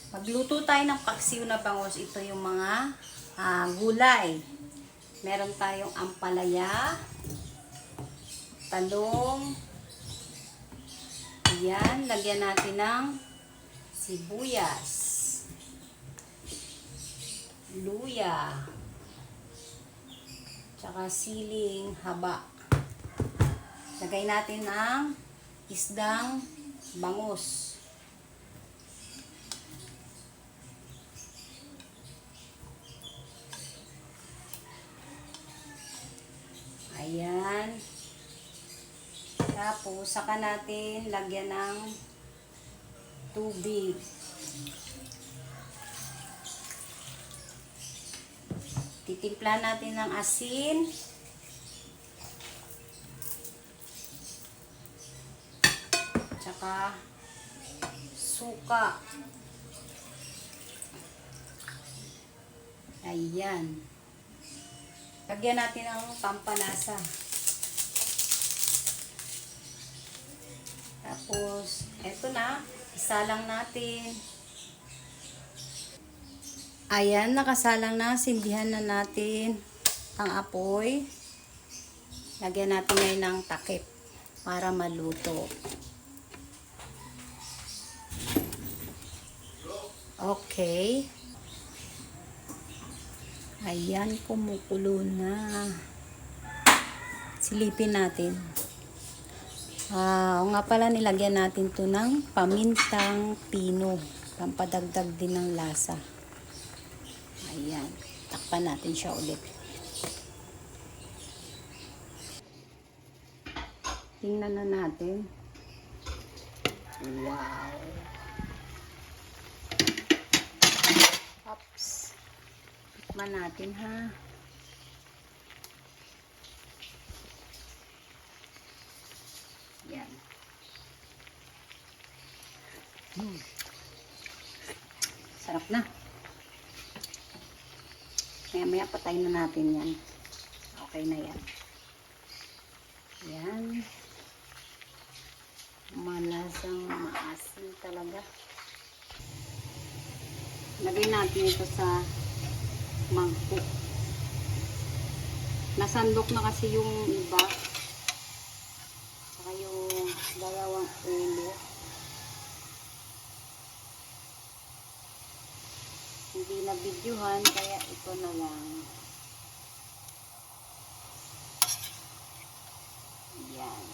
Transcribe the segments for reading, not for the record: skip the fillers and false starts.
Magluto tayo ng paksiw na bangus. Ito yung mga gulay. Meron tayong ampalaya, talong. Ayan, lagyan natin ng sibuyas, luya, tsaka siling haba. Lagay natin ang isdang bangus. Ayan. Tapos, saka natin lagyan ng tubig. Titimpla natin ng asin. Tsaka suka. Ayan. Lagyan natin ng pampalasa. Tapos, eto na. Isalang natin. Ayan, nakasalang na. Sindihan na natin ang apoy. Lagyan natin ngayon ng takip para maluto. Okay. Ayan, kumukulo na. Silipin natin. O nga pala, nilagyan natin to ng pamintang pino. Pampadagdag din ng lasa. Ayan. Takpan natin siya ulit. Tingnan na natin. Wow. Oops. Tikman natin ha. Yan. Sarap na. Maya-maya patayin na natin yan. Okay na yan. Yan. Malasang maasim talaga. Lagay natin ito sa mangkok. Nasandok na kasi yung iba. Saka yung dalawang ulo. Hindi na videohan, kaya ito na lang. Yan.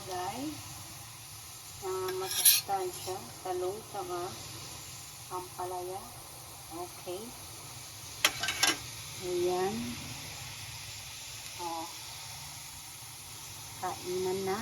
Gulay na masustansya, talong, saka ampalaya. Okay. Ayan. O. Kainan na.